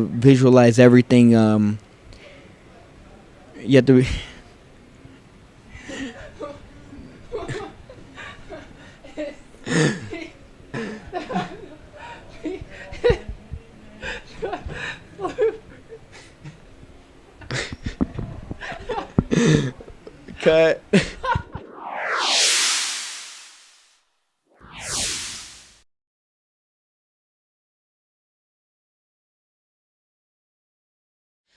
visualize everything. You have to be. Cut.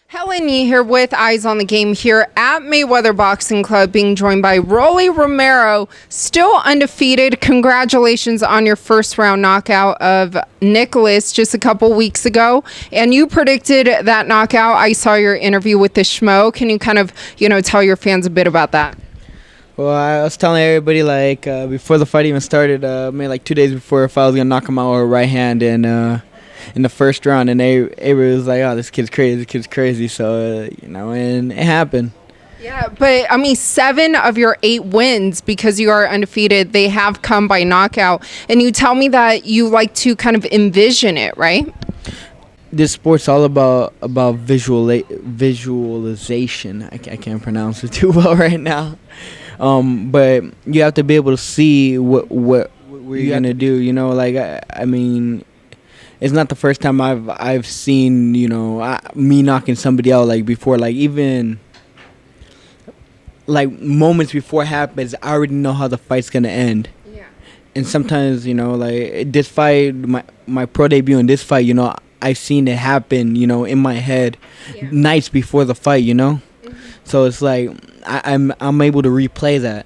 Helen here with Eyes on the Game here at Mayweather Boxing Club, being joined by Romero, still undefeated. Congratulations on your first round knockout of Nicholas just a couple weeks ago. And you predicted that knockout. I saw your interview with the Schmo. Can you kind of, tell your fans a bit about that? Well, I was telling everybody before the fight even started, maybe like 2 days before, if I was gonna knock him out with a right hand and. In the first round, and everybody was like, "Oh, this kid's crazy." So and it happened. Yeah, but 7 of your 8 wins, because you are undefeated, they have come by knockout. And you tell me that you like to kind of envision it, right? This sport's all about visualization. I can't pronounce it too well right now, but you have to be able to see what you're gonna do. It's not the first time I've seen me knocking somebody out before, even moments before it happens. I already know how the fight's gonna end. Yeah. And sometimes this fight, my pro debut in this fight, I've seen it happen in my head nights before the fight. Mm-hmm. So it's I'm able to replay that.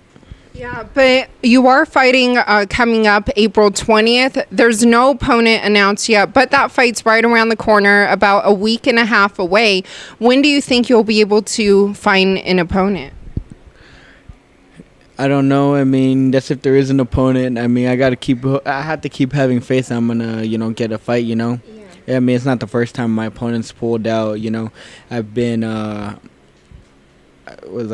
Yeah, but you are fighting coming up April 20th. There's no opponent announced yet, but that fight's right around the corner, about a week and a half away. When do you think you'll be able to find an opponent? I don't know. That's if there is an opponent. I have to keep having faith I'm gonna, get a fight. Yeah. It's not the first time my opponent's pulled out. I've been was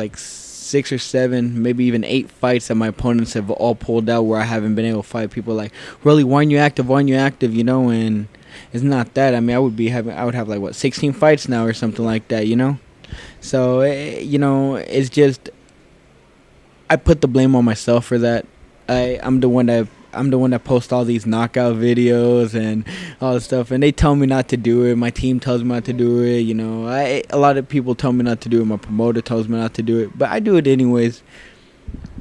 6 or 7, maybe even 8 fights that my opponents have all pulled out where I haven't been able to fight. People are like, really, why aren't you active? And it's not that. I would have 16 fights now or something like that, So, it's just, I put the blame on myself for that. I'm the one that posts all these knockout videos and all this stuff, and they tell me not to do it. My team tells me not to do it. A lot of people tell me not to do it. My promoter tells me not to do it, but I do it anyways.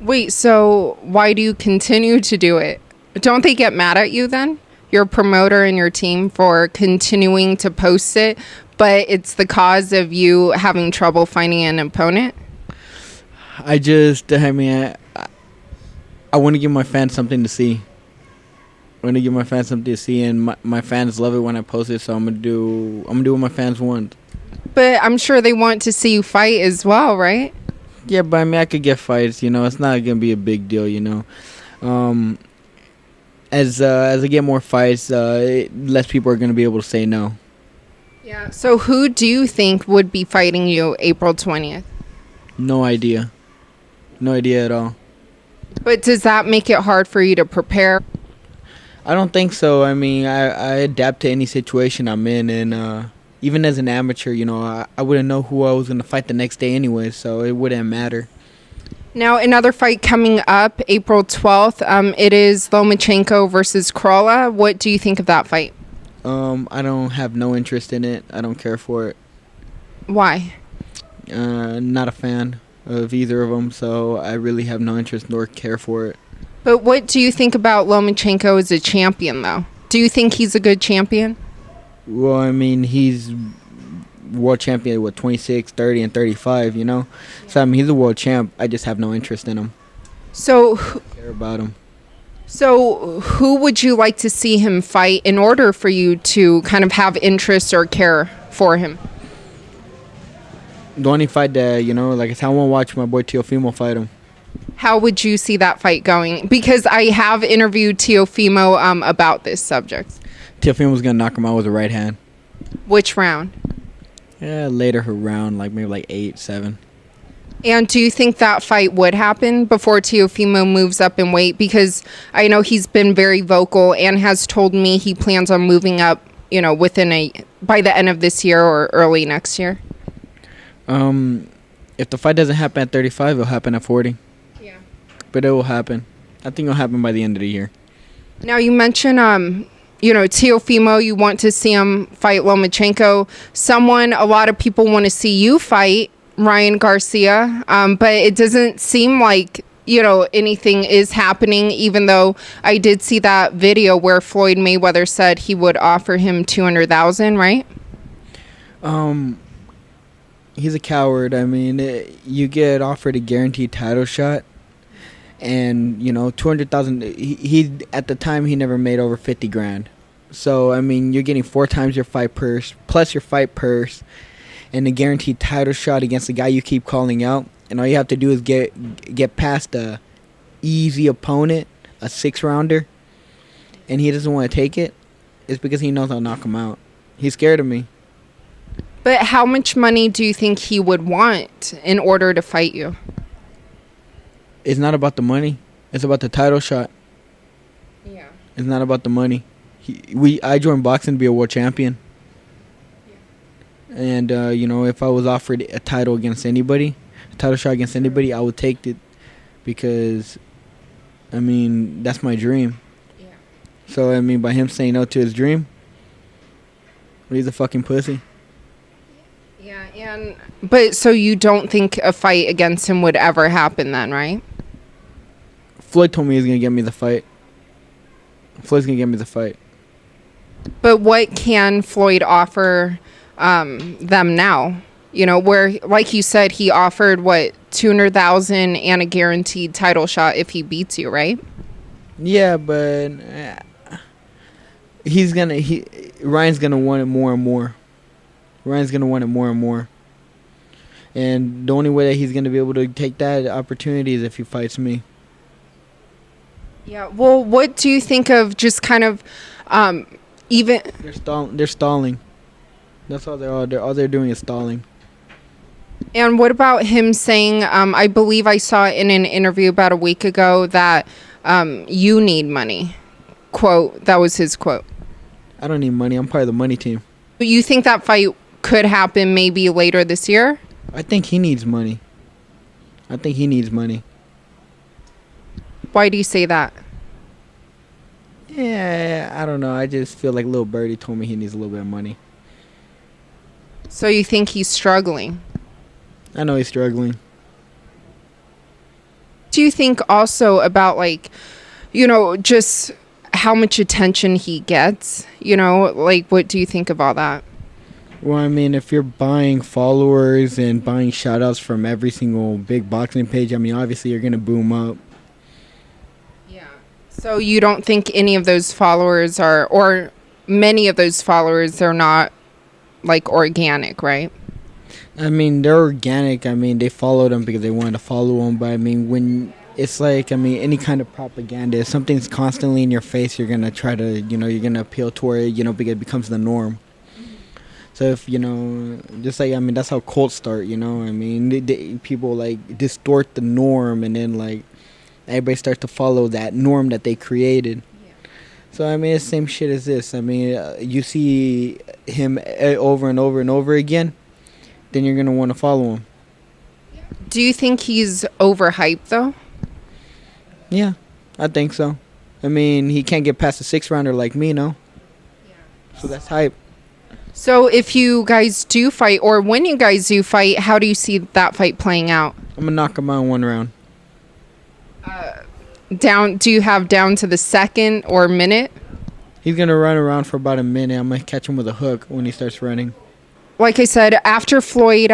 Wait, so why do you continue to do it? Don't they get mad at you then, your promoter and your team, for continuing to post it, but it's the cause of you having trouble finding an opponent? I want to give my fans something to see. And my fans love it when I post it, so I'm gonna do what my fans want. But I'm sure they want to see you fight as well, right? Yeah, but I could get fights. It's not gonna be a big deal. As I get more fights, less people are gonna be able to say no. Yeah. So who do you think would be fighting you April 20th? No idea. No idea at all. But does that make it hard for you to prepare? I don't think so. I adapt to any situation I'm in, and even as an amateur, I wouldn't know who I was going to fight the next day anyway, so it wouldn't matter. Now, another fight coming up, April 12th, it is Lomachenko versus Krolla. What do you think of that fight? I don't have no interest in it. I don't care for it. Why? Not a fan of either of them, so I really have no interest nor care for it. But what do you think about Lomachenko as a champion, though? Do you think he's a good champion? Well, he's world champion at 26, 30, and 35, So, he's a world champ. I just have no interest in him. So, I don't care about him. So, who would you like to see him fight in order for you to kind of have interest or care for him? The only fight that, I want to watch my boy Teofimo fight him. How would you see that fight going? Because I have interviewed Teofimo about this subject. Teofimo's going to knock him out with a right hand. Which round? Yeah, later round, maybe 8, 7. And do you think that fight would happen before Teofimo moves up in weight? Because I know he's been very vocal and has told me he plans on moving up by the end of this year or early next year? If the fight doesn't happen at 35, it'll happen at 40. Yeah. But it will happen. I think it'll happen by the end of the year. Now, you mentioned, Teofimo, you want to see him fight Lomachenko. A lot of people want to see you fight Ryan Garcia, but it doesn't seem like, anything is happening, even though I did see that video where Floyd Mayweather said he would offer him $200,000, right? He's a coward. I mean, you get offered a guaranteed title shot, and 200,000. He at the time he never made over 50 grand. So I mean, you're getting 4 times your fight purse plus your fight purse, and a guaranteed title shot against the guy you keep calling out. And all you have to do is get past a easy opponent, a 6-rounder, and he doesn't want to take it. It's because he knows I'll knock him out. He's scared of me. But how much money do you think he would want in order to fight you? It's not about the money. It's about the title shot. Yeah. It's not about the money. I joined boxing to be a world champion. Yeah. And, if I was offered a title against anybody, a title shot against anybody, I would take it because, that's my dream. Yeah. So, by him saying no to his dream, he's a fucking pussy. Yeah, but so you don't think a fight against him would ever happen then, right? Floyd told me he's going to get me the fight. Floyd's going to get me the fight. But what can Floyd offer them now? Where, like you said, he offered, $200,000 and a guaranteed title shot if he beats you, right? Yeah, but Ryan's going to want it more and more. Ryan's going to want it more and more. And the only way that he's going to be able to take that opportunity is if he fights me. Yeah, well, what do you think of just kind of even... They're stalling. That's all all they're doing is stalling. And what about him saying, I believe I saw in an interview about a week ago that you need money. Quote, that was his quote. I don't need money. I'm part of the money team. But you think that fight could happen maybe later this year? I think he needs money. Why do you say that? Yeah, I don't know. I just feel like Lil Birdie told me he needs a little bit of money. So you think he's struggling? I know he's struggling. Do you think also about just how much attention he gets? What do you think of all that? Well, if you're buying followers and buying shout-outs from every single big boxing page, obviously you're going to boom up. Yeah. So you don't think any of those followers or many of those followers are not, organic, right? They're organic. They followed him because they wanted to follow him. But, when it's any kind of propaganda, if something's constantly in your face, you're going to try to, you're going to appeal toward it, because it becomes the norm. So if, just that's how cults start, people distort the norm and then everybody starts to follow that norm that they created. Yeah. So, it's the same shit as this. You see him over and over and over again, then you're going to want to follow him. Do you think he's overhyped though? Yeah, I think so. He can't get past a 6-rounder like me, no? Yeah. So that's hype. So if you guys do fight, or when you guys do fight, how do you see that fight playing out? I'm going to knock him out in 1 round. Do you have down to the second or minute? He's going to run around for about a minute. I'm going to catch him with a hook when he starts running. Like I said, after Floyd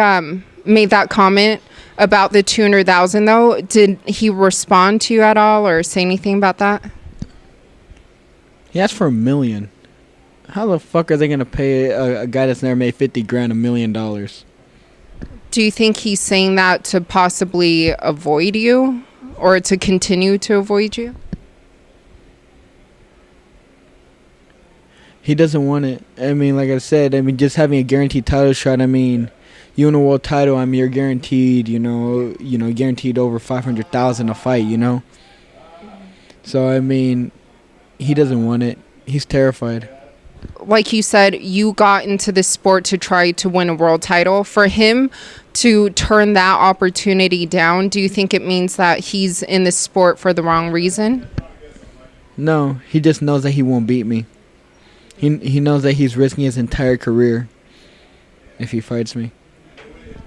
made that comment about the 200,000, though, did he respond to you at all or say anything about that? He asked for $1 million. How the fuck are they going to pay a guy that's never made 50 grand $1 million? Do you think he's saying that to possibly avoid you or to continue to avoid you? He doesn't want it. Like I said, just having a guaranteed title shot, you win a world title, you're guaranteed, guaranteed over 500,000 a fight, So, he doesn't want it. He's terrified. like you said, you got into this sport to try to win a world title. For him to turn that opportunity down, do you think it means that he's in this sport for the wrong reason? No, he just knows that he won't beat me. He knows that he's risking his entire career if he fights me.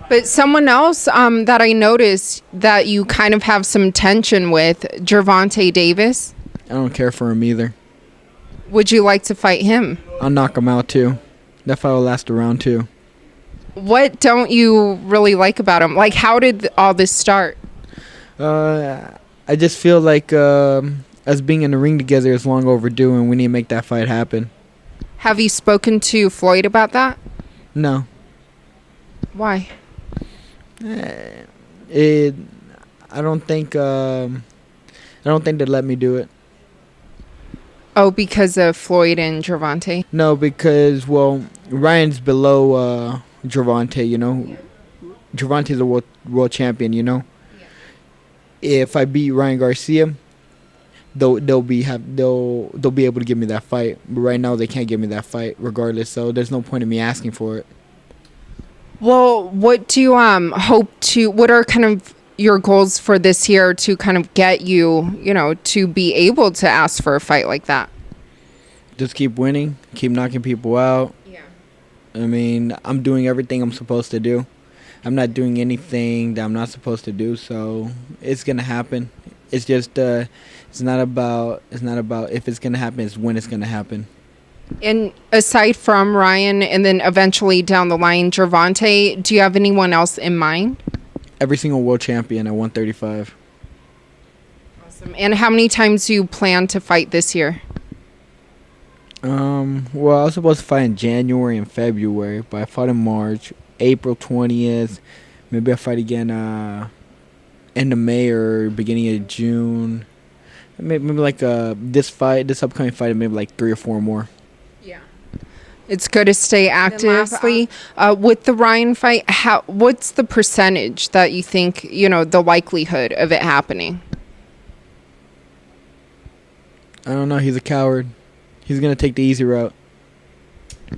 But someone else that I noticed that you kind of have some tension with, Gervonta Davis. I don't care for him either. Would you like to fight him? I'll knock him out too. That fight will last around too. What don't you really like about him? Like, how did all this start? I just feel like us being in the ring together is long overdue, and we need to make that fight happen. Have you spoken to Floyd about that? No. Why? I don't think they let me do it. Oh, because of Floyd and Gervonta? No, because Ryan's below Gervonta, you know. Gervonta's a world champion, you know. If I beat Ryan Garcia, they'll be able to give me that fight. But right now they can't give me that fight regardless, so there's no point in me asking for it. Well, what do you hope to, what are kind of your goals for this year to kind of get you, to be able to ask for a fight like that? Just keep winning, keep knocking people out. Yeah. I mean, I'm doing everything I'm supposed to do. I'm not doing anything that I'm not supposed to do, so it's gonna happen. It's just it's not about if it's gonna happen, it's when it's gonna happen. And aside from Ryan and then eventually down the line Gervonta, do you have anyone else in mind? Every single world champion at 135. Awesome. And how many times do you plan to fight this year? Well, I was supposed to fight in January and February, but I fought in March, April 20th. Maybe I fight again end of May or beginning of June. Maybe like this upcoming fight, maybe like 3 or 4 more. Yeah. It's good to stay active. With the Ryan fight, what's the percentage that you think, the likelihood of it happening? I don't know. He's a coward. He's going to take the easy route.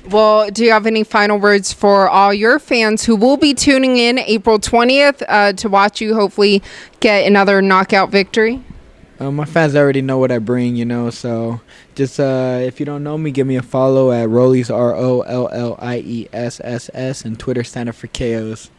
Well, do you have any final words for all your fans who will be tuning in April 20th to watch you hopefully get another knockout victory? My fans already know what I bring, so just if you don't know me, give me a follow at Rollies, ROLLIESSS, and Twitter stand up for KOs.